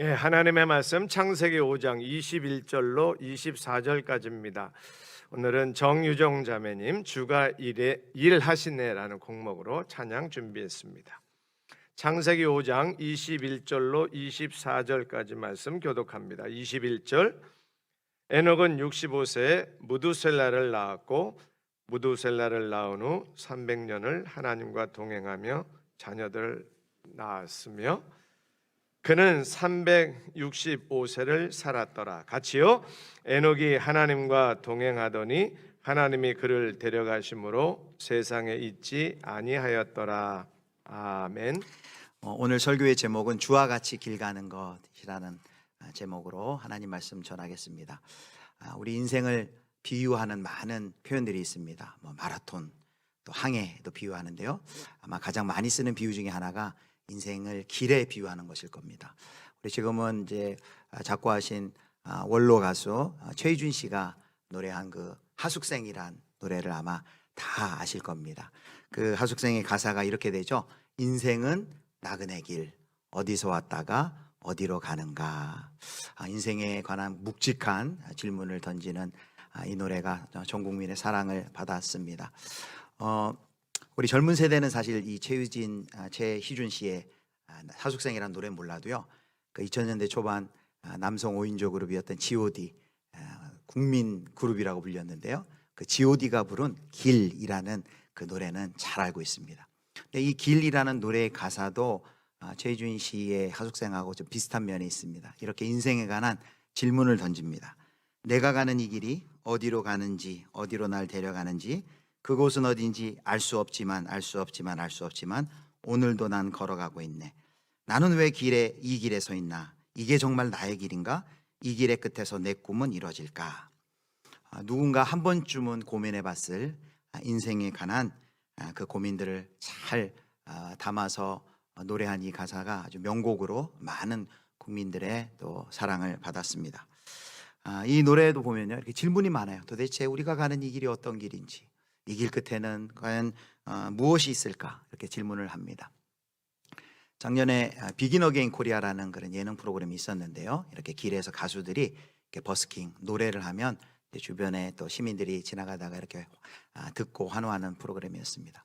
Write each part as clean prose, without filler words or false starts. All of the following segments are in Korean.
예, 하나님의 말씀 창세기 5장 21절로 24절까지입니다. 오늘은 정유정 자매님 주가 일하시네라는 곡목으로 찬양 준비했습니다. 창세기 5장 21절로 24절까지 말씀 교독합니다. 21절, 에녹은 65세에 무두셀라를 낳았고 무두셀라를 낳은 후 300년을 하나님과 동행하며 자녀들을 낳았으며 그는 365세를 살았더라. 같이요. 에녹이 하나님과 동행하더니 하나님이 그를 데려가심으로 세상에 있지 아니하였더라. 아멘. 오늘 설교의 제목은 주와 같이 길 가는 것이라는 제목으로 하나님 말씀 전하겠습니다. 우리 인생을 비유하는 많은 표현들이 있습니다. 마라톤, 또 항해도 비유하는데요. 아마 가장 많이 쓰는 비유 중에 하나가 인생을 길에 비유하는 것일 겁니다. 우리 지금은 이제 작곡하신 원로 가수 최희준 씨가 노래한 그 하숙생이란 노래를 아마 다 아실 겁니다. 그 하숙생의 가사가 이렇게 되죠. 인생은 나그네 길, 어디서 왔다가 어디로 가는가. 인생에 관한 묵직한 질문을 던지는 이 노래가 전 국민의 사랑을 받았습니다. 우리 젊은 세대는 사실 이 최희준 씨의 하숙생이라는 노래는 몰라도요. 그 2000년대 초반 남성 5인조 그룹이었던 G.O.D 국민 그룹이라고 불렸는데요. 그 G.O.D가 부른 길이라는 그 노래는 잘 알고 있습니다. 근데 이 길이라는 노래의 가사도 최희준 씨의 하숙생하고 좀 비슷한 면이 있습니다. 이렇게 인생에 관한 질문을 던집니다. 내가 가는 이 길이 어디로 가는지, 어디로 날 데려가는지, 그곳은 어딘지 알 수 없지만 오늘도 난 걸어가고 있네. 나는 왜 이 길에 서 있나? 이게 정말 나의 길인가? 이 길의 끝에서 내 꿈은 이루어질까? 누군가 한 번쯤은 고민해 봤을 인생에 관한 그 고민들을 잘 담아서 노래한 이 가사가 아주 명곡으로 많은 국민들의 또 사랑을 받았습니다. 이 노래에도 보면요, 이렇게 질문이 많아요. 도대체 우리가 가는 이 길이 어떤 길인지, 이 길 끝에는 과연 무엇이 있을까? 이렇게 질문을 합니다. 작년에 비긴 어게인 코리아라는 그런 예능 프로그램이 있었는데요. 이렇게 길에서 가수들이 이렇게 버스킹 노래를 하면 주변에 또 시민들이 지나가다가 이렇게 듣고 환호하는 프로그램이었습니다.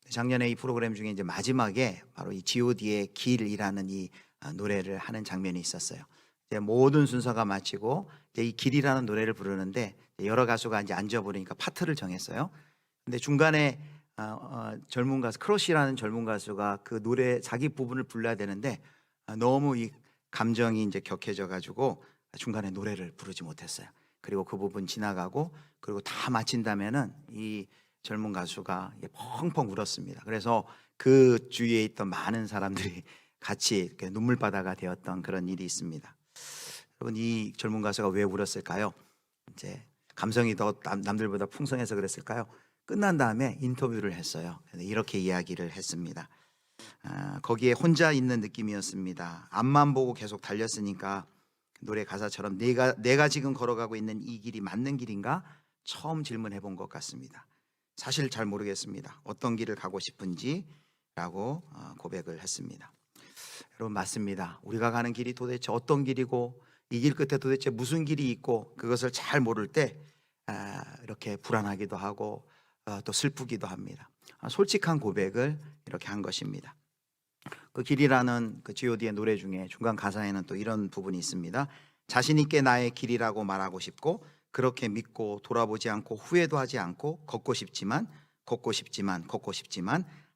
작년에 이 프로그램 중에 이제 마지막에 바로 이 G.O.D의 길이라는 이 노래를 하는 장면이 있었어요. 이제 모든 순서가 마치고 이제 이 길이라는 노래를 부르는데 여러 가수가 이제 앉아버리니까 파트를 정했어요. 근데 중간에 젊은 가수 크러쉬라는 젊은 가수가 그 노래 자기 부분을 불러야 되는데 너무 이 감정이 이제 격해져 가지고 중간에 노래를 부르지 못했어요. 그리고 그 부분 지나가고 그리고 다 마친다면은 이 젊은 가수가 펑펑 울었습니다. 그래서 그 주위에 있던 많은 사람들이 같이 이렇게 눈물바다가 되었던 그런 일이 있습니다. 여러분, 이 젊은 가수가 왜 울었을까요? 이제 감성이 더 남들보다 풍성해서 그랬을까요? 끝난 다음에 인터뷰를 했어요. 이렇게 이야기를 했습니다. 거기에 혼자 있는 느낌이었습니다. 앞만 보고 계속 달렸으니까 노래 가사처럼 내가 지금 걸어가고 있는 이 길이 맞는 길인가? 처음 질문해 본 것 같습니다. 사실 잘 모르겠습니다. 어떤 길을 가고 싶은지라고 고백을 했습니다. 여러분, 맞습니다. 우리가 가는 길이 도대체 어떤 길이고 이 길 끝에 도대체 무슨 길이 있고 그것을 잘 모를 때 이렇게 불안하기도 하고 또 슬프기도 합니다. 솔직한 고백을 이렇게 한 것입니다. 그 길이라는 그 G.O.D의 노래 중에 중간 가사에는 또 이런 부분이 있습니다. 자신 있게 나의 길이라고 말하고 싶고 그렇게 믿고 돌아보지 않고 후회도 하지 않고 걷고 싶지만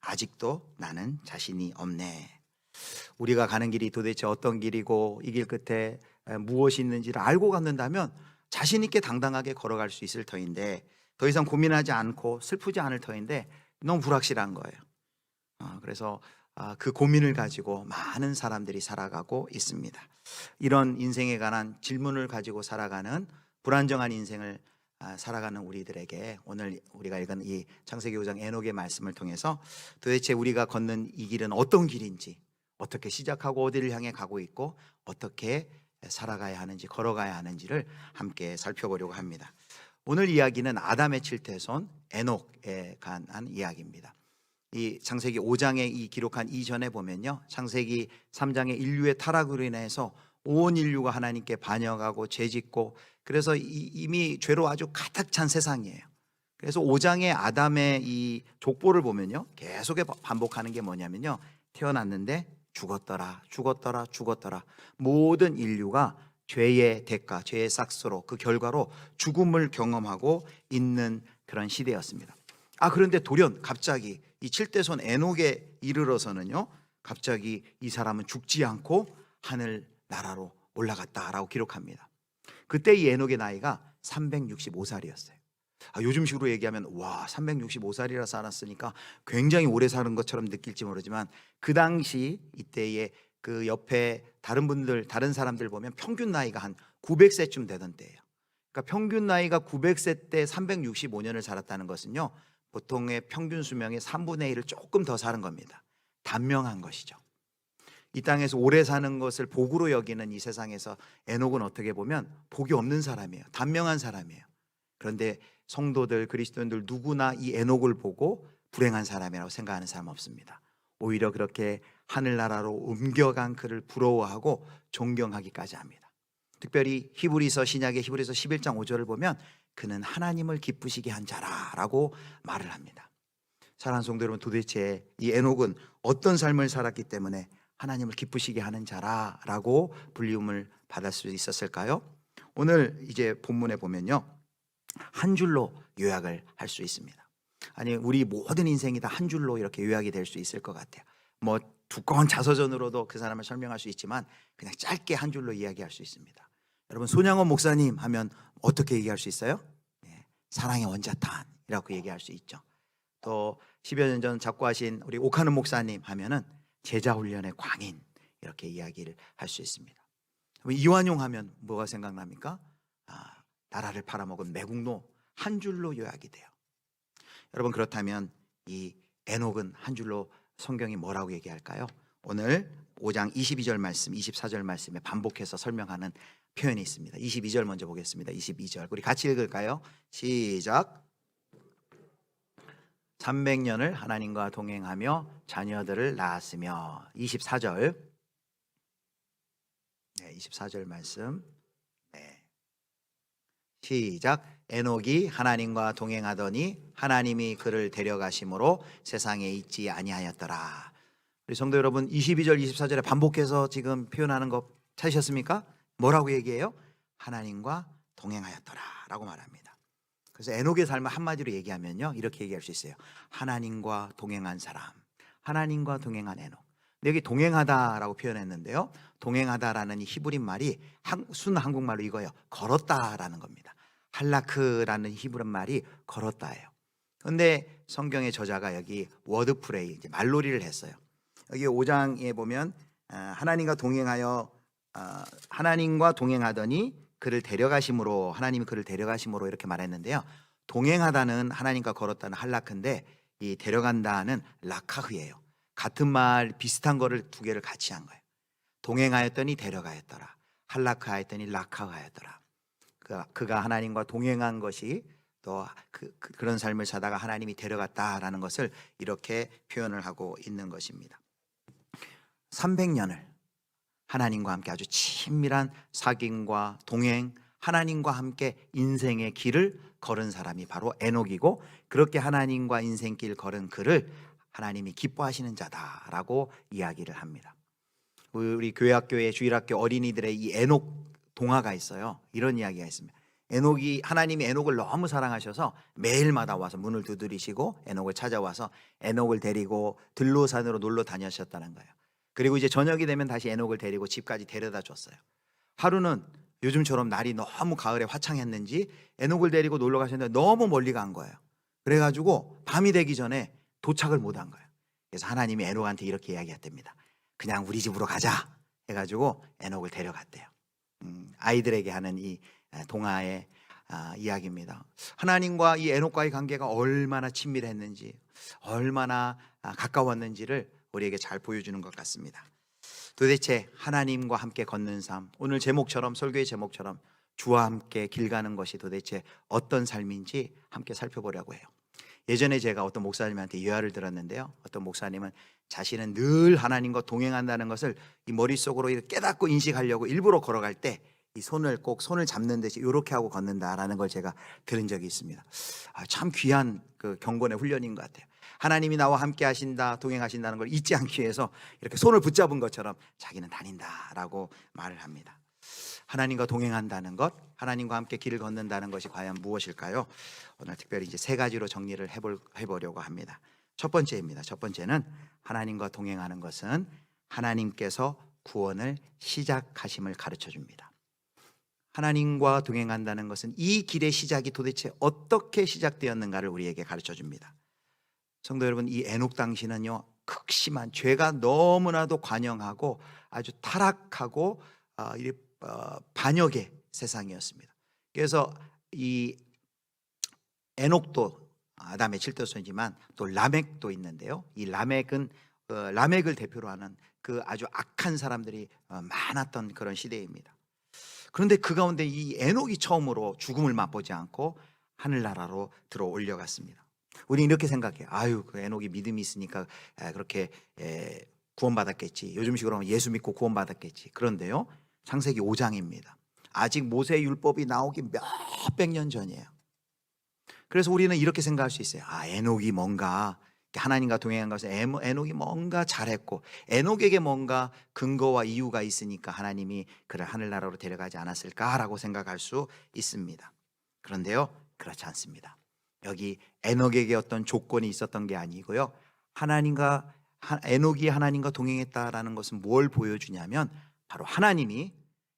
아직도 나는 자신이 없네. 우리가 가는 길이 도대체 어떤 길이고 이 길 끝에 무엇이 있는지를 알고 갖는다면 자신 있게 당당하게 걸어갈 수 있을 터인데 더 이상 고민하지 않고 슬프지 않을 터인데 너무 불확실한 거예요. 그래서 그 고민을 가지고 많은 사람들이 살아가고 있습니다. 이런 인생에 관한 질문을 가지고 살아가는 불안정한 인생을 살아가는 우리들에게 오늘 우리가 읽은 이 창세기 5장 에녹의 말씀을 통해서 도대체 우리가 걷는 이 길은 어떤 길인지, 어떻게 시작하고 어디를 향해 가고 있고 어떻게 살아가야 하는지, 걸어가야 하는지를 함께 살펴보려고 합니다. 오늘 이야기는 아담의 칠태손 에녹에 관한 이야기입니다. 이 창세기 5장에 이 기록한 이전에 보면요, 창세기 3장의 인류의 타락으로 인해서 온 인류가 하나님께 반역하고 죄짓고 그래서 이미 죄로 아주 가득 찬 세상이에요. 그래서 5장의 아담의 이 족보를 보면요, 계속 반복하는 게 뭐냐면요, 태어났는데 죽었더라, 죽었더라, 죽었더라. 모든 인류가 죄의 대가, 죄의 삭스로 그 결과로 죽음을 경험하고 있는 그런 시대였습니다. 그런데 돌연 갑자기 이 7대손 에녹에 이르러서는요, 갑자기 이 사람은 죽지 않고 하늘 나라로 올라갔다라고 기록합니다. 그때 이 에녹의 나이가 365살이었어요. 요즘식으로 얘기하면 와, 365살이라 살았으니까 굉장히 오래 사는 것처럼 느낄지 모르지만 그 당시 이때의 그 옆에 다른 사람들 보면 평균 나이가 한 900세쯤 되던 때예요. 그러니까 평균 나이가 900세 때 365년을 살았다는 것은요, 보통의 평균 수명의 3분의 1을 조금 더 사는 겁니다. 단명한 것이죠. 이 땅에서 오래 사는 것을 복으로 여기는 이 세상에서 에녹은 어떻게 보면 복이 없는 사람이에요. 단명한 사람이에요. 그런데 성도들, 그리스도인들 누구나 이 에녹을 보고 불행한 사람이라고 생각하는 사람 없습니다. 오히려 그렇게 하늘나라로 옮겨간 그를 부러워하고 존경하기까지 합니다. 특별히 히브리서, 신약의 히브리서 11장 5절을 보면 그는 하나님을 기쁘시게 한 자라라고 말을 합니다. 사랑하는 성도 여러분, 도대체 이 에녹은 어떤 삶을 살았기 때문에 하나님을 기쁘시게 하는 자라라고 불리움을 받을 수 있었을까요? 오늘 이제 본문에 보면요, 한 줄로 요약을 할 수 있습니다. 아니, 우리 모든 인생이 다 한 줄로 이렇게 요약이 될 수 있을 것 같아요. 뭐 두꺼운 자서전으로도 그 사람을 설명할 수 있지만 그냥 짧게 한 줄로 이야기할 수 있습니다. 여러분, 손양원 목사님 하면 어떻게 얘기할 수 있어요? 사랑의 원자탄이라고 얘기할 수 있죠. 또 10여 년 전 작고하신 우리 오카는 목사님 하면은 제자훈련의 광인 이렇게 이야기를 할 수 있습니다. 이완용 하면 뭐가 생각납니까? 나라를 팔아먹은 매국노, 한 줄로 요약이 돼요. 여러분, 그렇다면 이 에녹은 한 줄로 성경이 뭐라고 얘기할까요? 오늘 5장 22절 말씀, 24절 말씀에 반복해서 설명하는 표현이 있습니다. 22절 먼저 보겠습니다. 22절 우리 같이 읽을까요? 시작. 300년을 하나님과 동행하며 자녀들을 낳았으며. 24절 24절 말씀 시작. 에녹이 하나님과 동행하더니 하나님이 그를 데려가심으로 세상에 있지 아니하였더라. 우리 성도 여러분, 22절 24절에 반복해서 지금 표현하는 거 찾으셨습니까? 뭐라고 얘기해요? 하나님과 동행하였더라 라고 말합니다. 그래서 에녹의 삶을 한마디로 얘기하면요, 이렇게 얘기할 수 있어요. 하나님과 동행한 사람, 하나님과 동행한 에녹. 여기 동행하다라고 표현했는데요, 동행하다라는 이 히브리 말이 순 한국말로 이거예요. 걸었다라는 겁니다. 할라크라는 히브리 말이 걸었다예요. 그런데 성경의 저자가 여기 워드플레이, 말놀이를 했어요. 여기 5장에 보면 하나님과 동행하더니 그를 데려가심으로, 하나님이 그를 데려가심으로 이렇게 말했는데요, 동행하다는 하나님과 걸었다는 할라크인데 이 데려간다는 라카흐예요. 같은 말 비슷한 거를 두 개를 같이 한 거예요. 동행하였더니 데려가였더라, 할라크하였더니 라카하였더라. 그가 하나님과 동행한 것이 또 그런 삶을 사다가 하나님이 데려갔다라는 것을 이렇게 표현을 하고 있는 것입니다. 300년을 하나님과 함께 아주 친밀한 사귐과 동행, 하나님과 함께 인생의 길을 걸은 사람이 바로 에녹이고, 그렇게 하나님과 인생길 걸은 그를 하나님이 기뻐하시는 자다라고 이야기를 합니다. 우리 교회학교의 주일학교 어린이들의 이 에녹 동화가 있어요. 이런 이야기가 있습니다. 하나님이 에녹을 너무 사랑하셔서 매일마다 와서 문을 두드리시고 에녹을 찾아와서 에녹을 데리고 들로산으로 놀러 다니셨다는 거예요. 그리고 이제 저녁이 되면 다시 에녹을 데리고 집까지 데려다 줬어요. 하루는 요즘처럼 날이 너무 가을에 화창했는지 에녹을 데리고 놀러 가셨는데 너무 멀리 간 거예요. 그래가지고 밤이 되기 전에 도착을 못한 거예요. 그래서 하나님이 에녹한테 이렇게 이야기했답니다. 그냥 우리 집으로 가자 해가지고 에녹을 데려갔대요. 아이들에게 하는 이 동화의 이야기입니다. 하나님과 이 에녹과의 관계가 얼마나 친밀했는지, 얼마나 가까웠는지를 우리에게 잘 보여주는 것 같습니다. 도대체 하나님과 함께 걷는 삶, 오늘 제목처럼, 설교의 제목처럼 주와 함께 길 가는 것이 도대체 어떤 삶인지 함께 살펴보려고 해요. 예전에 제가 어떤 목사님한테 예화를 들었는데요. 어떤 목사님은 자신은 늘 하나님과 동행한다는 것을 이 머릿속으로 이렇게 깨닫고 인식하려고 일부러 걸어갈 때 이 손을 꼭 손을 잡는 듯이 이렇게 하고 걷는다라는 걸 제가 들은 적이 있습니다. 참 귀한 그 경건의 훈련인 것 같아요. 하나님이 나와 함께 하신다, 동행하신다는 걸 잊지 않기 위해서 이렇게 손을 붙잡은 것처럼 자기는 다닌다라고 말을 합니다. 하나님과 동행한다는 것, 하나님과 함께 길을 걷는다는 것이 과연 무엇일까요? 오늘 특별히 이제 세 가지로 정리를 해보려고 합니다. 첫 번째입니다. 첫 번째는 하나님과 동행하는 것은 하나님께서 구원을 시작하심을 가르쳐 줍니다. 하나님과 동행한다는 것은 이 길의 시작이 도대체 어떻게 시작되었는가를 우리에게 가르쳐 줍니다. 성도 여러분, 이 에녹 당시는요, 극심한 죄가 너무나도 관영하고 아주 타락하고 반역의 세상이었습니다. 그래서 이 에녹도 아담의 7대손이지만 또 라멕도 있는데요. 이 라멕은 라멕을 대표로 하는 그 아주 악한 사람들이 많았던 그런 시대입니다. 그런데 그 가운데 이 에녹이 처음으로 죽음을 맛보지 않고 하늘나라로 들어 올려갔습니다. 우리는 이렇게 생각해요. 아유, 그 에녹이 믿음이 있으니까 그렇게 구원받았겠지. 요즘식으로 하면 예수 믿고 구원받았겠지. 그런데요, 창세기 5장입니다. 아직 모세의 율법이 나오기 몇백 년 전이에요. 그래서 우리는 이렇게 생각할 수 있어요. 에녹이 뭔가 하나님과 동행한 것은 에녹이 뭔가 잘했고 에녹에게 뭔가 근거와 이유가 있으니까 하나님이 그를 하늘나라로 데려가지 않았을까라고 생각할 수 있습니다. 그런데요, 그렇지 않습니다. 여기 에녹에게 어떤 조건이 있었던 게 아니고요, 에녹이 하나님과 동행했다라는 것은 뭘 보여주냐면 바로 하나님이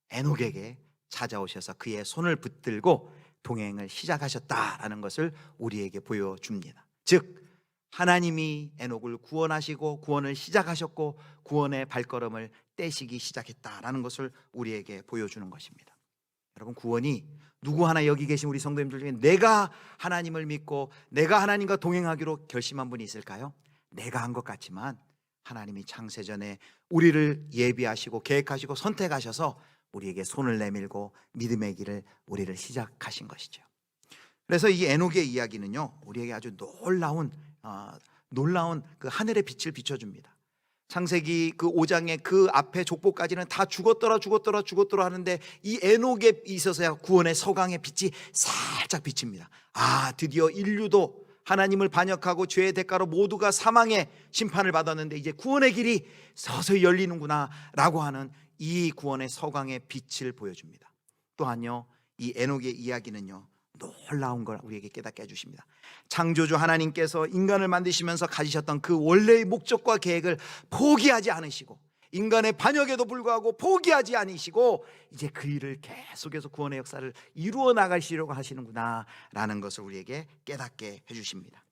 에녹에게 찾아오셔서 그의 손을 붙들고 동행을 시작하셨다라는 것을 우리에게 보여줍니다. 즉 하나님이 에녹을 구원하시고 구원을 시작하셨고 구원의 발걸음을 떼시기 시작했다라는 것을 우리에게 보여주는 것입니다. 여러분, 구원이 누구 하나 여기 계신 우리 성도님들 중에 내가 하나님을 믿고 내가 하나님과 동행하기로 결심한 분이 있을까요? 내가 한 것 같지만 하나님이 창세전에 우리를 예비하시고 계획하시고 선택하셔서 우리에게 손을 내밀고 믿음의 길을 우리를 시작하신 것이죠. 그래서 이 에녹의 이야기는요, 우리에게 아주 놀라운 그 하늘의 빛을 비춰줍니다. 창세기 그 5장의 그 앞에 족보까지는 다 죽었더라 하는데 이 에녹에 있어서야 구원의 서강의 빛이 살짝 비칩니다. 드디어 인류도 하나님을 반역하고 죄의 대가로 모두가 사망의 심판을 받았는데 이제 구원의 길이 서서히 열리는구나 라고 하는 이 구원의 서강의 빛을 보여줍니다. 또한요, 이 에녹의 이야기는요, 놀라운 걸 우리에게 깨닫게 해주십니다. 창조주 하나님께서 인간을 만드시면서 가지셨던 그 원래의 목적과 계획을 포기하지 않으시고 인간의 반역에도 불구하고 포기하지 않으시고 이제 그 일을 계속해서 구원의 역사를 이루어 나가시려고 하시는구나 라는 것을 우리에게 깨닫게 해주십니다.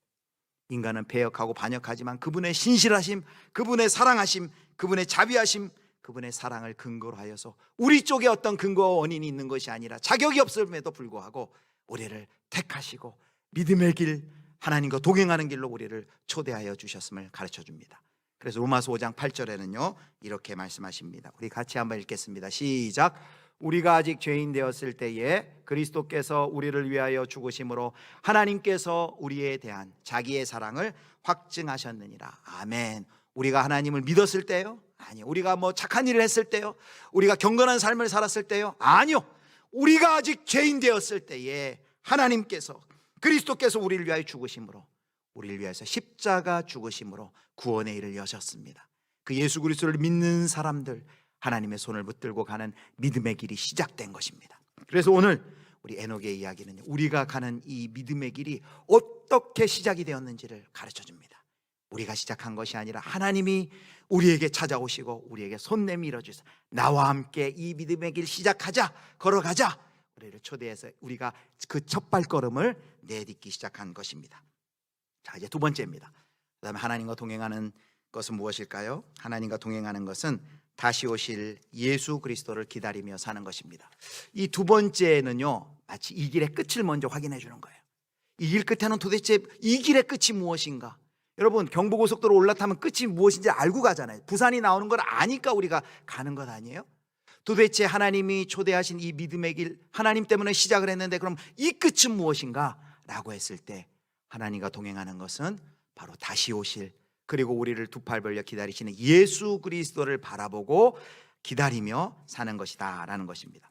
인간은 패역하고 반역하지만 그분의 신실하심, 그분의 사랑하심, 그분의 자비하심, 그분의 사랑을 근거로 하여서 우리 쪽에 어떤 근거와 원인이 있는 것이 아니라 자격이 없음에도 불구하고 우리를 택하시고 믿음의 길, 하나님과 동행하는 길로 우리를 초대하여 주셨음을 가르쳐 줍니다. 그래서 로마서 5장 8절에는요 이렇게 말씀하십니다. 우리 같이 한번 읽겠습니다. 시작. 우리가 아직 죄인 되었을 때에 그리스도께서 우리를 위하여 죽으심으로 하나님께서 우리에 대한 자기의 사랑을 확증하셨느니라. 아멘. 우리가 하나님을 믿었을 때요? 아니요. 우리가 착한 일을 했을 때요? 우리가 경건한 삶을 살았을 때요? 아니요. 우리가 아직 죄인 되었을 때에 하나님께서 그리스도께서 우리를 위하여 죽으심으로, 우리를 위해서 십자가 죽으심으로 구원의 일을 여셨습니다. 그 예수 그리스도를 믿는 사람들, 하나님의 손을 붙들고 가는 믿음의 길이 시작된 것입니다. 그래서 오늘 우리 에녹의 이야기는 우리가 가는 이 믿음의 길이 어떻게 시작이 되었는지를 가르쳐 줍니다. 우리가 시작한 것이 아니라 하나님이 우리에게 찾아오시고 우리에게 손 내밀어 주셔서 나와 함께 이 믿음의 길 시작하자, 걸어가자, 우리를 초대해서 우리가 그 첫 발걸음을 내딛기 시작한 것입니다. 자, 이제 두 번째입니다. 그다음에 하나님과 동행하는 것은 무엇일까요? 하나님과 동행하는 것은 다시 오실 예수 그리스도를 기다리며 사는 것입니다. 이 두 번째는요, 마치 이 길의 끝을 먼저 확인해 주는 거예요. 이 길 끝에는 도대체 이 길의 끝이 무엇인가? 여러분, 경부고속도로 올라타면 끝이 무엇인지 알고 가잖아요. 부산이 나오는 걸 아니까 우리가 가는 것 아니에요? 도대체 하나님이 초대하신 이 믿음의 길, 하나님 때문에 시작을 했는데 그럼 이 끝은 무엇인가? 라고 했을 때 하나님과 동행하는 것은 바로 다시 오실, 그리고 우리를 두 팔 벌려 기다리시는 예수 그리스도를 바라보고 기다리며 사는 것이다 라는 것입니다.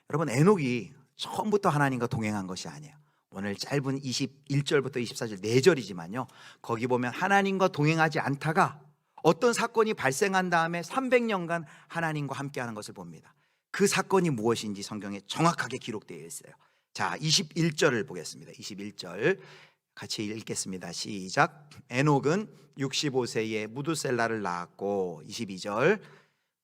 여러분, 에녹이 처음부터 하나님과 동행한 것이 아니에요. 오늘 짧은 21절부터 24절 4절이지만요, 거기 보면 하나님과 동행하지 않다가 어떤 사건이 발생한 다음에 300년간 하나님과 함께하는 것을 봅니다. 그 사건이 무엇인지 성경에 정확하게 기록되어 있어요. 자, 21절을 보겠습니다. 21절 같이 읽겠습니다. 시작. 에녹은 65세에 무두셀라를 낳았고, 22절,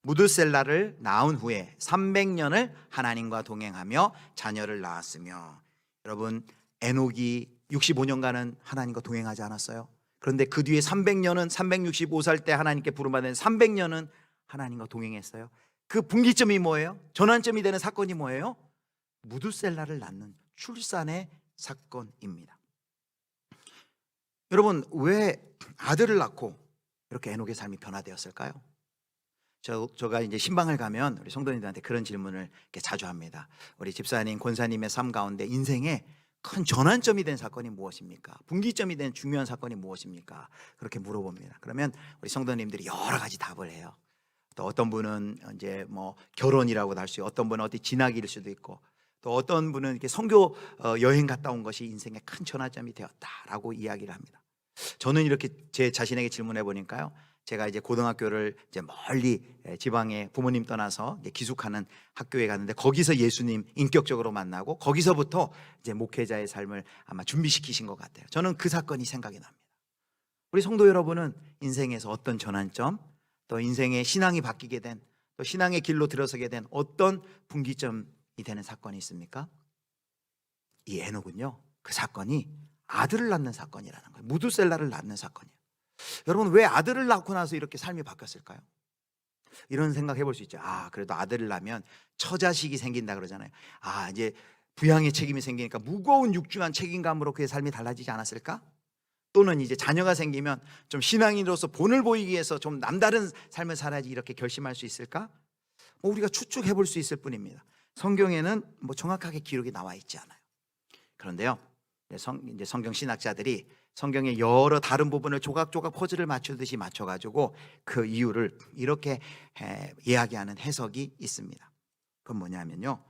무두셀라를 낳은 후에 300년을 하나님과 동행하며 자녀를 낳았으며. 여러분, 에녹이 65년간은 하나님과 동행하지 않았어요? 그런데 그 뒤에 300년은 365살 때 하나님께 부름받은 300년은 하나님과 동행했어요. 그 분기점이 뭐예요? 전환점이 되는 사건이 뭐예요? 무두셀라를 낳는 출산의 사건입니다. 여러분, 왜 아들을 낳고 이렇게 에녹의 삶이 변화되었을까요? 제가 이제 신방을 가면 우리 성도님들한테 그런 질문을 이렇게 자주 합니다. 우리 집사님, 권사님의 삶 가운데 인생에 큰 전환점이 된 사건이 무엇입니까? 분기점이 된 중요한 사건이 무엇입니까? 그렇게 물어봅니다. 그러면 우리 성도님들이 여러 가지 답을 해요. 또 어떤 분은 이제 뭐 결혼이라고도 할 수 있고, 어떤 분은 어디 진학일 수도 있고, 또 어떤 분은 이렇게 선교 여행 갔다 온 것이 인생의 큰 전환점이 되었다라고 이야기를 합니다. 저는 이렇게 제 자신에게 질문해 보니까요, 제가 이제 고등학교를 이제 멀리 지방에 부모님 떠나서 이제 기숙하는 학교에 갔는데, 거기서 예수님 인격적으로 만나고 거기서부터 이제 목회자의 삶을 아마 준비시키신 것 같아요. 저는 그 사건이 생각이 납니다. 우리 성도 여러분은 인생에서 어떤 전환점, 또 인생의 신앙이 바뀌게 된, 또 신앙의 길로 들어서게 된 어떤 분기점이 되는 사건이 있습니까? 이 에녹은요, 그 사건이 아들을 낳는 사건이라는 거예요. 무두셀라를 낳는 사건이에요. 여러분, 왜 아들을 낳고 나서 이렇게 삶이 바뀌었을까요? 이런 생각 해볼 수 있죠. 그래도 아들을 낳으면 처자식이 생긴다 그러잖아요. 이제 부양의 책임이 생기니까 무거운 육중한 책임감으로 그의 삶이 달라지지 않았을까? 또는 이제 자녀가 생기면 좀 신앙인으로서 본을 보이기 위해서 좀 남다른 삶을 살아야지 이렇게 결심할 수 있을까? 우리가 추측해 볼 수 있을 뿐입니다. 성경에는 정확하게 기록이 나와 있지 않아요. 그런데요, 이제 성경 신학자들이 성경의 여러 다른 부분을 조각조각 퍼즐을 맞추듯이 맞춰가지고 그 이유를 이렇게 이야기하는 해석이 있습니다. 그건 뭐냐면요,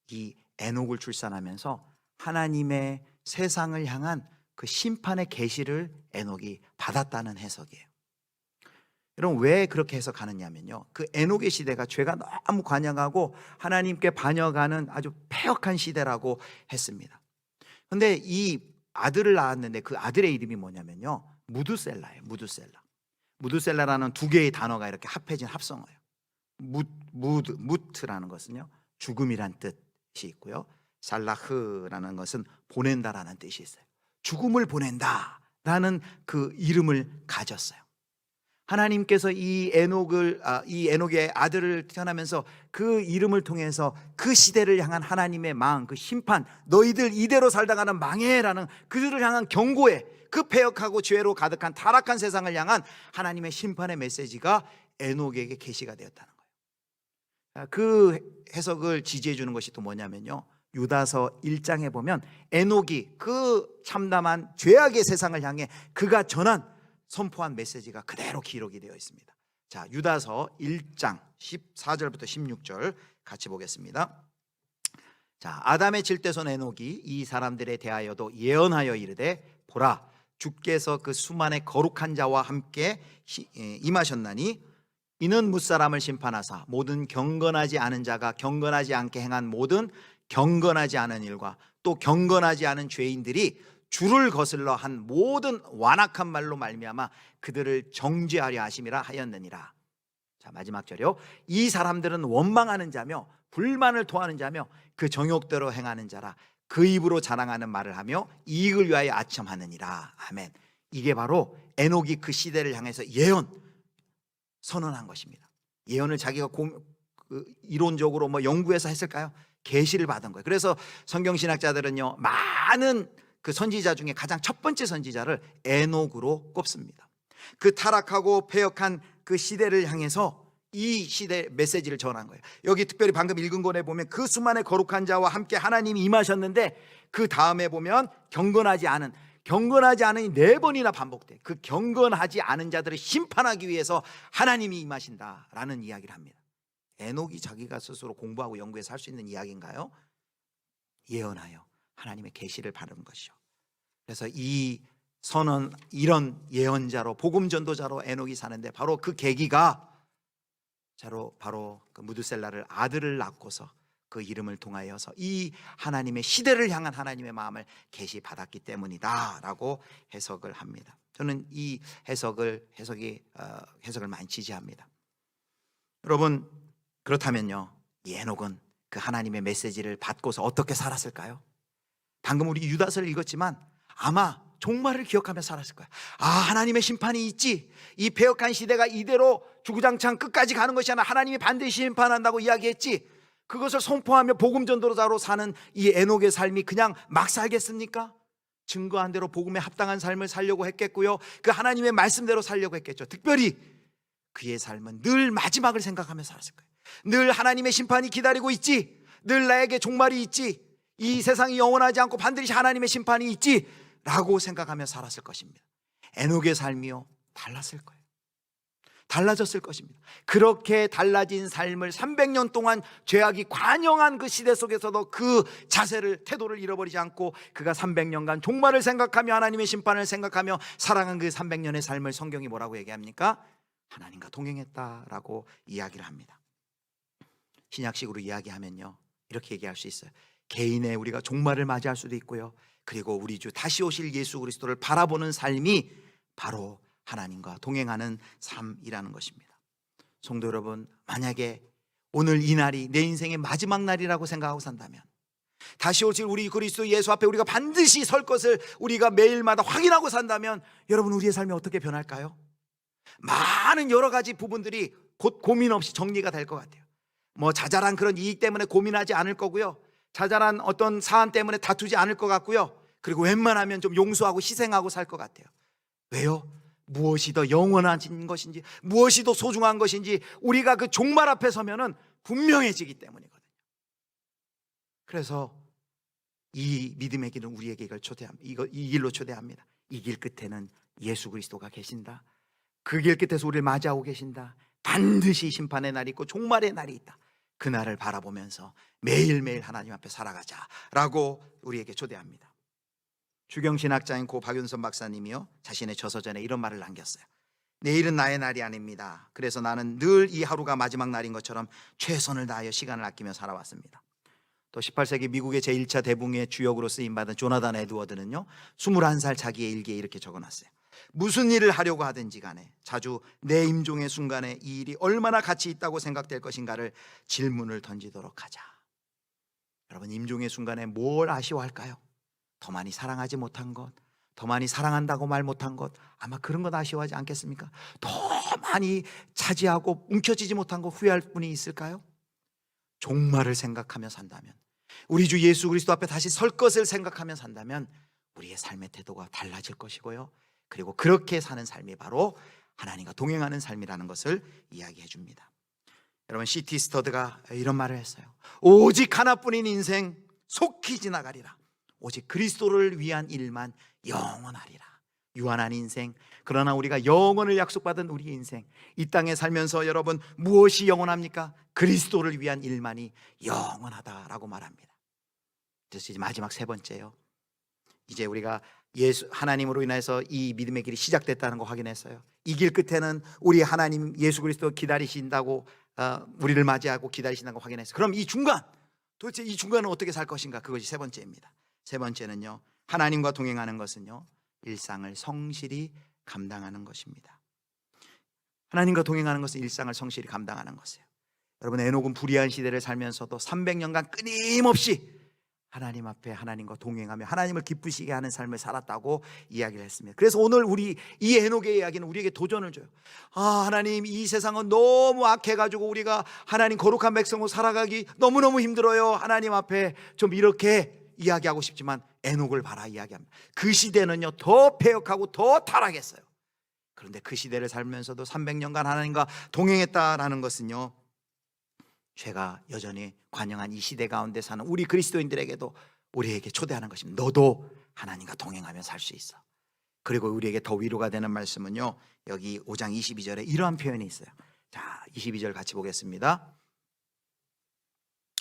이 에녹을 출산하면서 하나님의 세상을 향한 그 심판의 계시를 에녹이 받았다는 해석이에요. 여러분, 왜 그렇게 해석하느냐면요, 그 에녹의 시대가 죄가 너무 관영하고 하나님께 반역하는 아주 패역한 시대라고 했습니다. 그런데 이 아들을 낳았는데 그 아들의 이름이 뭐냐면요, 무두셀라예요. 무두셀라라는 두 개의 단어가 이렇게 합해진 합성어예요. 무트라는 것은요, 죽음이란 뜻이 있고요, 살라흐라는 것은 보낸다라는 뜻이 있어요. 죽음을 보낸다라는 그 이름을 가졌어요. 하나님께서 이 에녹의 아들을 태어나면서 그 이름을 통해서 그 시대를 향한 하나님의 마음, 그 심판, 너희들 이대로 살다가는 망해라는 그들을 향한 경고에, 그 패역하고 죄로 가득한 타락한 세상을 향한 하나님의 심판의 메시지가 에녹에게 계시가 되었다는 거예요. 그 해석을 지지해 주는 것이 또 뭐냐면요, 유다서 1장에 보면 에녹이 그 참담한 죄악의 세상을 향해 그가 전한 선포한 메시지가 그대로 기록이 되어 있습니다. 자, 유다서 1장 14절부터 16절 같이 보겠습니다. 자, 아담의 칠대손 에녹이 이 사람들에 대하여도 예언하여 이르되, 보라, 주께서 그 수만의 거룩한 자와 함께 임하셨나니 이는 무사람을 심판하사 모든 경건하지 않은 자가 경건하지 않게 행한 모든 경건하지 않은 일과 또 경건하지 않은 죄인들이 주를 거슬러 한 모든 완악한 말로 말미암아 그들을 정죄하려 하심이라 하였느니라. 자, 마지막 절이요. 이 사람들은 원망하는 자며 불만을 토하는 자며 그 정욕대로 행하는 자라. 그 입으로 자랑하는 말을 하며 이익을 위하여 아첨하느니라. 아멘. 이게 바로 에녹이 그 시대를 향해서 예언 선언한 것입니다. 예언을 자기가 이론적으로 연구해서 했을까요? 계시를 받은 거예요. 그래서 성경신학자들은요, 많은 그 선지자 중에 가장 첫 번째 선지자를 에녹으로 꼽습니다. 그 타락하고 패역한 그 시대를 향해서 이 시대 메시지를 전한 거예요. 여기 특별히 방금 읽은 것에 보면 그 수만의 거룩한 자와 함께 하나님이 임하셨는데, 그 다음에 보면 경건하지 않은 경건하지 않으니 4번이나 반복돼. 그 경건하지 않은 자들을 심판하기 위해서 하나님이 임하신다라는 이야기를 합니다. 에녹이 자기가 스스로 공부하고 연구해서 할 수 있는 이야기인가요? 예언하여 하나님의 계시를 바르는 것이죠. 그래서 이 선언, 이런 예언자로, 복음 전도자로 에녹이 사는데, 바로 그 계기가 바로 그 무드셀라를 아들을 낳고서 그 이름을 통하여서 이 하나님의 시대를 향한 하나님의 마음을 계시 받았기 때문이다라고 해석을 합니다. 저는 이 해석을 많이 지지합니다. 여러분, 그렇다면요, 이 에녹은 그 하나님의 메시지를 받고서 어떻게 살았을까요? 방금 우리 유다서를 읽었지만 아마 종말을 기억하며 살았을 거야. 아, 하나님의 심판이 있지. 이 패역한 시대가 이대로 주구장창 끝까지 가는 것이 아니라 하나님이 반드시 심판한다고 이야기했지. 그것을 선포하며 복음 전도자로 사는 이 에녹의 삶이 그냥 막 살겠습니까? 증거한 대로 복음에 합당한 삶을 살려고 했겠고요, 그 하나님의 말씀대로 살려고 했겠죠. 특별히 그의 삶은 늘 마지막을 생각하며 살았을 거예요. 늘 하나님의 심판이 기다리고 있지. 늘 나에게 종말이 있지. 이 세상이 영원하지 않고 반드시 하나님의 심판이 있지 라고 생각하며 살았을 것입니다. 에녹의 삶이요, 달랐을 거예요. 달라졌을 것입니다. 그렇게 달라진 삶을 300년 동안 죄악이 관영한 그 시대 속에서도 그 자세를, 태도를 잃어버리지 않고 그가 300년간 종말을 생각하며 하나님의 심판을 생각하며 살아간 그 300년의 삶을 성경이 뭐라고 얘기합니까? 하나님과 동행했다라고 이야기를 합니다. 신약식으로 이야기하면요, 이렇게 얘기할 수 있어요. 개인의 우리가 종말을 맞이할 수도 있고요, 그리고 우리 주 다시 오실 예수 그리스도를 바라보는 삶이 바로 하나님과 동행하는 삶이라는 것입니다. 성도 여러분, 만약에 오늘 이 날이 내 인생의 마지막 날이라고 생각하고 산다면, 다시 오실 우리 그리스도 예수 앞에 우리가 반드시 설 것을 우리가 매일마다 확인하고 산다면, 여러분, 우리의 삶이 어떻게 변할까요? 많은 여러 가지 부분들이 곧 고민 없이 정리가 될 것 같아요. 뭐 자잘한 그런 이익 때문에 고민하지 않을 거고요, 자잘한 어떤 사안 때문에 다투지 않을 것 같고요, 그리고 웬만하면 좀 용서하고 희생하고 살 것 같아요. 왜요? 무엇이 더 영원한 것인지, 무엇이 더 소중한 것인지 우리가 그 종말 앞에 서면은 분명해지기 때문이거든요. 그래서 이 믿음의 길은 우리에게 이 길로 초대합니다. 이 길 끝에는 예수 그리스도가 계신다. 그 길 끝에서 우리를 맞이하고 계신다. 반드시 심판의 날이 있고 종말의 날이 있다. 그 날을 바라보면서 매일매일 하나님 앞에 살아가자라고 우리에게 초대합니다. 주경신학자인 고 박윤선 박사님이요, 자신의 저서전에 이런 말을 남겼어요. 내일은 나의 날이 아닙니다. 그래서 나는 늘 이 하루가 마지막 날인 것처럼 최선을 다하여 시간을 아끼며 살아왔습니다. 또 18세기 미국의 제1차 대붕의 주역으로 쓰임받은 조나단 에드워드는요, 21살 자기의 일기에 이렇게 적어놨어요. 무슨 일을 하려고 하든지 간에 자주 내 임종의 순간에 이 일이 얼마나 가치 있다고 생각될 것인가를 질문을 던지도록 하자. 여러분, 임종의 순간에 뭘 아쉬워할까요? 더 많이 사랑하지 못한 것, 더 많이 사랑한다고 말 못한 것, 아마 그런 것 아쉬워하지 않겠습니까? 더 많이 차지하고 움켜쥐지 못한 것 후회할 분이 있을까요? 종말을 생각하며 산다면, 우리 주 예수 그리스도 앞에 다시 설 것을 생각하며 산다면 우리의 삶의 태도가 달라질 것이고요, 그리고 그렇게 사는 삶이 바로 하나님과 동행하는 삶이라는 것을 이야기해 줍니다. 여러분, C.T. 스터드가 이런 말을 했어요. 오직 하나뿐인 인생 속히 지나가리라. 오직 그리스도를 위한 일만 영원하리라. 유한한 인생, 그러나 우리가 영원을 약속받은 우리의 인생, 이 땅에 살면서 여러분, 무엇이 영원합니까? 그리스도를 위한 일만이 영원하다라고 말합니다. 그래서 이제 마지막 세 번째요, 이제 우리가 하나님으로 인해서 이 믿음의 길이 시작됐다는 거 확인했어요. 이 길 끝에는 우리 하나님 예수 그리스도 기다리신다고, 우리를 맞이하고 기다리신다고 확인했어요. 그럼 이 중간, 도대체 이 중간은 어떻게 살 것인가? 그것이 세 번째입니다. 세 번째는요, 하나님과 동행하는 것은요, 일상을 성실히 감당하는 것입니다. 하나님과 동행하는 것은 일상을 성실히 감당하는 것이에요. 여러분, 에녹은 불의한 시대를 살면서도 300년간 끊임없이 하나님 앞에 하나님과 동행하며 하나님을 기쁘시게 하는 삶을 살았다고 이야기를 했습니다. 그래서 오늘 우리 이 에녹의 이야기는 우리에게 도전을 줘요. 하나님, 이 세상은 너무 악해가지고 우리가 하나님 거룩한 백성으로 살아가기 너무너무 힘들어요. 하나님 앞에 좀 이렇게 이야기하고 싶지만 에녹을 봐라 이야기합니다. 그 시대는요, 더 패역하고 더 타락했어요. 그런데 그 시대를 살면서도 300년간 하나님과 동행했다라는 것은요, 죄가 여전히 관영한 이 시대 가운데 사는 우리 그리스도인들에게도 우리에게 초대하는 것입니다. 너도 하나님과 동행하며 살 수 있어. 그리고 우리에게 더 위로가 되는 말씀은요, 여기 5장 22절에 이러한 표현이 있어요. 자, 22절 같이 보겠습니다.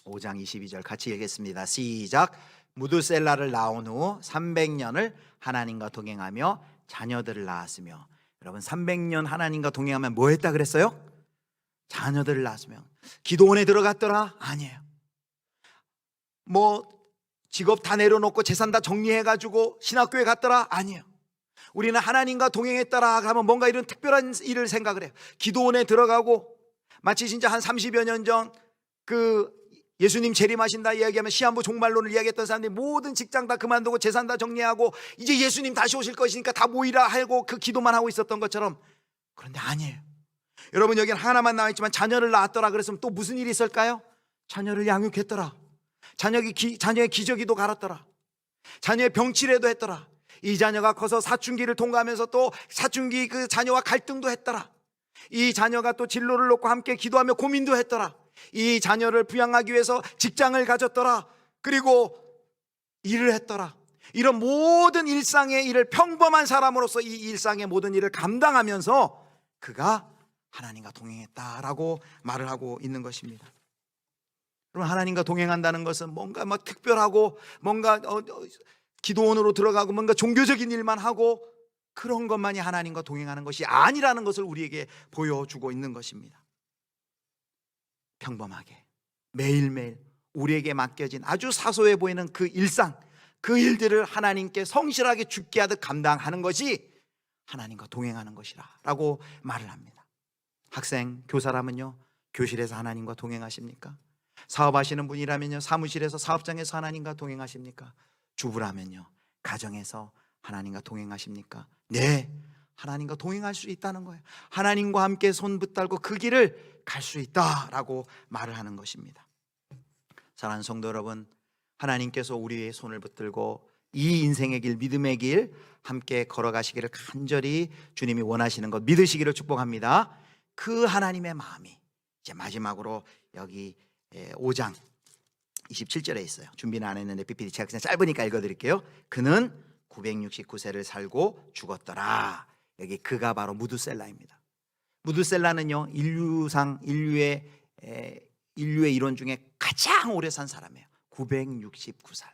5장 22절 같이 읽겠습니다. 시작. 무드셀라를 낳은 후 300년을 하나님과 동행하며 자녀들을 낳았으며. 여러분, 300년 하나님과 동행하면 뭐 했다 그랬어요? 자녀들을 낳았으며. 기도원에 들어갔더라? 아니에요. 뭐 직업 다 내려놓고 재산 다 정리해가지고 신학교에 갔더라? 아니에요. 우리는 하나님과 동행했더라 하면 뭔가 이런 특별한 일을 생각을 해요. 기도원에 들어가고 마치 진짜 한 30여 년 전 그 예수님 재림하신다 이야기하면 시한부 종말론을 이야기했던 사람들이 모든 직장 다 그만두고 재산 다 정리하고 이제 예수님 다시 오실 것이니까 다 모이라 하고 그 기도만 하고 있었던 것처럼. 그런데 아니에요. 여러분, 여기는 하나만 나와 있지만 자녀를 낳았더라 그랬으면 또 무슨 일이 있을까요? 자녀를 양육했더라. 자녀의 기저귀도 갈았더라. 자녀의 병치레도 했더라. 이 자녀가 커서 사춘기를 통과하면서 또 사춘기 그 자녀와 갈등도 했더라. 이 자녀가 또 진로를 놓고 함께 기도하며 고민도 했더라. 이 자녀를 부양하기 위해서 직장을 가졌더라. 그리고 일을 했더라. 이런 모든 일상의 일을 평범한 사람으로서 이 일상의 모든 일을 감당하면서 그가 하나님과 동행했다라고 말을 하고 있는 것입니다. 여러분, 하나님과 동행한다는 것은 뭔가 뭐 특별하고 뭔가 기도원으로 들어가고 뭔가 종교적인 일만 하고 그런 것만이 하나님과 동행하는 것이 아니라는 것을 우리에게 보여주고 있는 것입니다. 평범하게 매일매일 우리에게 맡겨진 아주 사소해 보이는 그 일상, 그 일들을 하나님께 성실하게 죽게 하듯 감당하는 것이 하나님과 동행하는 것이라고 말을 합니다. 학생, 교사라면요, 교실에서 하나님과 동행하십니까? 사업하시는 분이라면요, 사무실에서 사업장에서 하나님과 동행하십니까? 주부라면요, 가정에서 하나님과 동행하십니까? 네, 하나님과 동행할 수 있다는 거예요. 하나님과 함께 손 붙들고 그 길을 갈 수 있다라고 말을 하는 것입니다. 사랑하는 성도 여러분, 하나님께서 우리의 손을 붙들고 이 인생의 길, 믿음의 길 함께 걸어가시기를 간절히 주님이 원하시는 것 믿으시기를 축복합니다. 그 하나님의 마음이 이제 마지막으로 여기 5장 27절에 있어요. 준비는 안 했는데 PPT 제가 그냥 짧으니까 읽어드릴게요. 그는 969세를 살고 죽었더라. 여기 그가 바로 무드셀라입니다. 무드셀라는요, 인류의 이론 중에 가장 오래 산 사람이에요. 969살.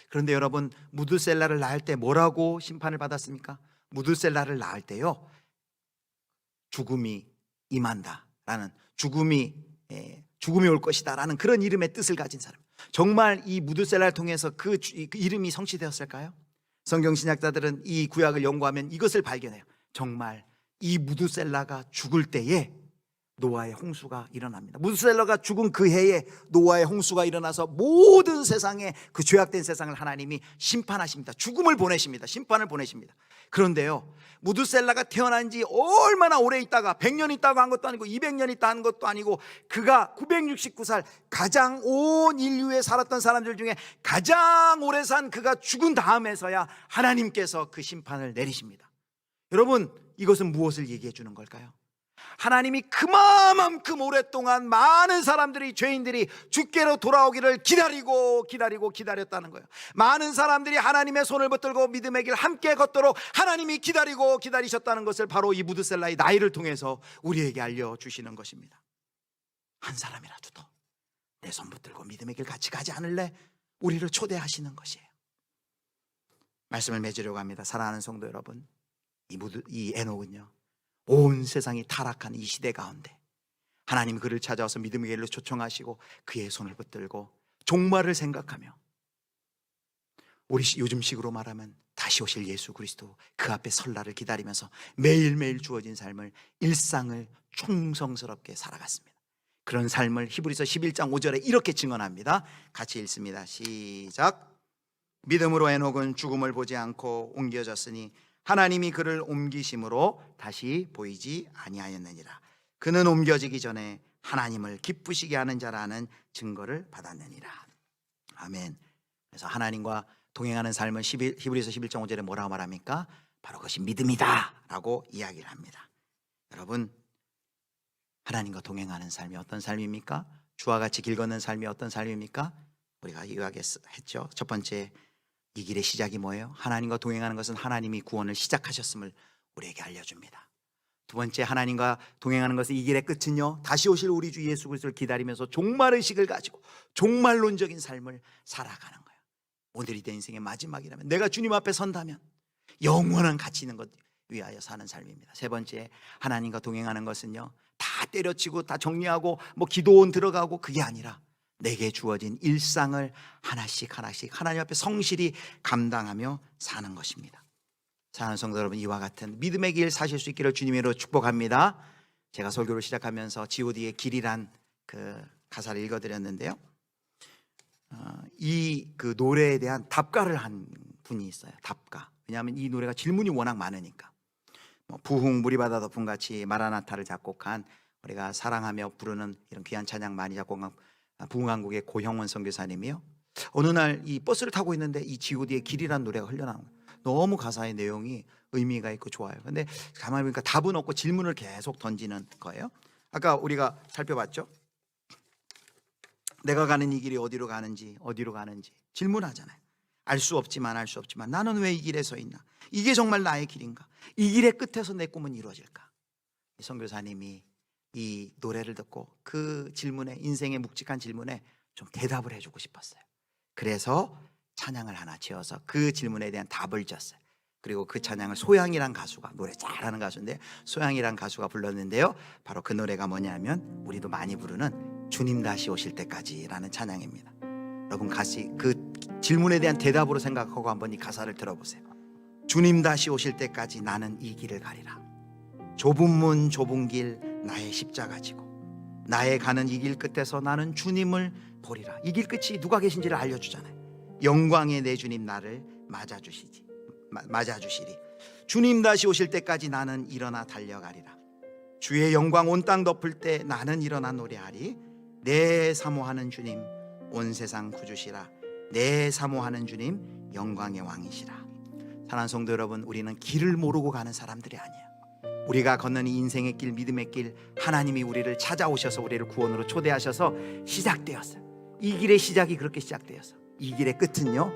그런데 여러분, 무드셀라를 낳을 때 뭐라고 심판을 받았습니까? 무드셀라를 낳을 때요, 죽음이 임한다라는, 죽음이 올 것이다라는 그런 이름의 뜻을 가진 사람. 정말 이 무드셀라를 통해서 그 이름이 성취되었을까요? 성경 신학자들은 이 구약을 연구하면 이것을 발견해요. 정말 이 무드셀라가 죽을 때에 노아의 홍수가 일어납니다. 무드셀라가 죽은 그 해에 노아의 홍수가 일어나서 모든 세상에, 그 죄악된 세상을 하나님이 심판하십니다. 죽음을 보내십니다. 심판을 보내십니다. 그런데요, 무드셀라가 태어난 지 얼마나 오래 있다가 100년 있다고 한 것도 아니고 200년 있다 한 것도 아니고 그가 969살, 가장 온 인류에 살았던 사람들 중에 가장 오래 산 그가 죽은 다음에서야 하나님께서 그 심판을 내리십니다. 여러분, 이것은 무엇을 얘기해 주는 걸까요? 하나님이 그만큼 오랫동안 많은 사람들이, 죄인들이 주께로 돌아오기를 기다렸다는 거예요. 많은 사람들이 하나님의 손을 붙들고 믿음의 길 함께 걷도록 하나님이 기다리셨다는 것을 바로 이 무드셀라의 나이를 통해서 우리에게 알려주시는 것입니다. 한 사람이라도 더 내 손 붙들고 믿음의 길 같이 가지 않을래? 우리를 초대하시는 것이에요. 말씀을 맺으려고 합니다. 사랑하는 성도 여러분, 이 에녹은요, 온 세상이 타락한 이 시대 가운데 하나님 그를 찾아와서 믿음의 길로 초청하시고 그의 손을 붙들고 종말을 생각하며, 우리 요즘식으로 말하면 다시 오실 예수 그리스도 그 앞에 설날을 기다리면서 매일매일 주어진 삶을, 일상을 충성스럽게 살아갔습니다. 그런 삶을 히브리서 11장 5절에 이렇게 증언합니다. 같이 읽습니다. 시작. 믿음으로 에녹은 죽음을 보지 않고 옮겨졌으니 하나님이 그를 옮기심으로 다시 보이지 아니하였느니라. 그는 옮겨지기 전에 하나님을 기쁘시게 하는 자라는 증거를 받았느니라. 아멘. 그래서 하나님과 동행하는 삶은 히브리서 11장 5절에 뭐라고 말합니까? 바로 그것이 믿음이다 라고 이야기를 합니다. 여러분, 하나님과 동행하는 삶이 어떤 삶입니까? 주와 같이 길 걷는 삶이 어떤 삶입니까? 우리가 이야기했죠. 첫 번째, 이 길의 시작이 뭐예요? 하나님과 동행하는 것은 하나님이 구원을 시작하셨음을 우리에게 알려줍니다. 두 번째, 하나님과 동행하는 것은 이 길의 끝은요, 다시 오실 우리 주 예수 그리스도를 기다리면서 종말의식을 가지고 종말론적인 삶을 살아가는 거예요. 오늘이 내 인생의 마지막이라면, 내가 주님 앞에 선다면 영원한 가치 있는 것 위하여 사는 삶입니다. 세 번째, 하나님과 동행하는 것은요, 다 때려치고 다 정리하고 뭐 기도원 들어가고 그게 아니라 내게 주어진 일상을 하나씩 하나님 앞에 성실히 감당하며 사는 것입니다. 사랑하는 성도 여러분, 이와 같은 믿음의 길 사실 수 있기를 주님으로 축복합니다. 제가 설교를 시작하면서 G.O.D의 길이란 그 가사를 읽어드렸는데요, 이 그 노래에 대한 답가를 한 분이 있어요. 답가. 왜냐하면 이 노래가 질문이 워낙 많으니까. 부흥 무리바다 덮음같이 마라나타를 작곡한, 우리가 사랑하며 부르는 이런 귀한 찬양 많이 작곡한 부흥한국의 고형원 선교사님이요, 어느 날 이 버스를 타고 있는데 이 G.O.D의 길이라는 노래가 흘러나온 거예요. 너무 가사의 내용이 의미가 있고 좋아요. 근데 가만히 보니까 답은 없고 질문을 계속 던지는 거예요. 아까 우리가 살펴봤죠? 내가 가는 이 길이 어디로 가는지 질문하잖아요. 알 수 없지만 나는 왜 이 길에 서 있나? 이게 정말 나의 길인가? 이 길의 끝에서 내 꿈은 이루어질까? 이 선교사님이 이 노래를 듣고 그 질문에, 인생의 묵직한 질문에 좀 대답을 해주고 싶었어요. 그래서 찬양을 하나 지어서 그 질문에 대한 답을 줬어요. 그리고 그 찬양을 소양이란 가수가, 노래 잘하는 가수인데 소양이란 가수가 불렀는데요, 바로 그 노래가 뭐냐면 우리도 많이 부르는 주님 다시 오실 때까지라는 찬양입니다. 여러분, 같이 그 질문에 대한 대답으로 생각하고 한번 이 가사를 들어보세요. 주님 다시 오실 때까지 나는 이 길을 가리라. 좁은 문 좁은 길 나의 십자가 지고 나의 가는 이 길 끝에서 나는 주님을 보리라. 이 길 끝이 누가 계신지를 알려주잖아요. 영광의 내 주님 나를 맞아주시리. 주님 다시 오실 때까지 나는 일어나 달려가리라. 주의 영광 온 땅 덮을 때 나는 일어나 노래하리. 내 사모하는 주님 온 세상 구주시라. 내 사모하는 주님 영광의 왕이시라. 사랑하는 성도 여러분, 우리는 길을 모르고 가는 사람들이 아니에요. 우리가 걷는 이 인생의 길, 믿음의 길, 하나님이 우리를 찾아오셔서 우리를 구원으로 초대하셔서 시작되었어요. 이 길의 시작이 그렇게 시작되어서 이 길의 끝은요,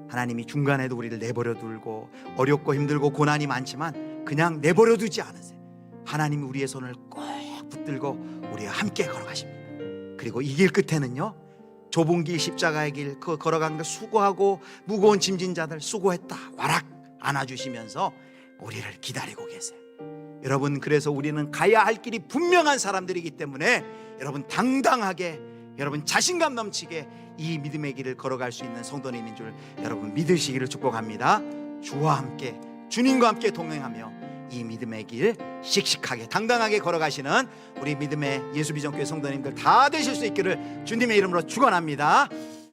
하나님이 중간에도 우리를 내버려 두고 어렵고 힘들고 고난이 많지만 그냥 내버려 두지 않으세요. 하나님이 우리의 손을 꼭 붙들고 우리와 함께 걸어가십니다. 그리고 이 길 끝에는요, 좁은 길, 십자가의 길, 그 걸어가는 걸 수고하고 무거운 짐진 자들 수고했다 와락 안아주시면서 우리를 기다리고 계세요. 여러분, 그래서 우리는 가야 할 길이 분명한 사람들이기 때문에 여러분 당당하게, 여러분 자신감 넘치게 이 믿음의 길을 걸어갈 수 있는 성도님인 줄 여러분 믿으시기를 축복합니다. 주와 함께, 주님과 함께 동행하며 이 믿음의 길 씩씩하게 당당하게 걸어가시는 우리 믿음의 예수비전교회 성도님들 다 되실 수 있기를 주님의 이름으로 축원합니다.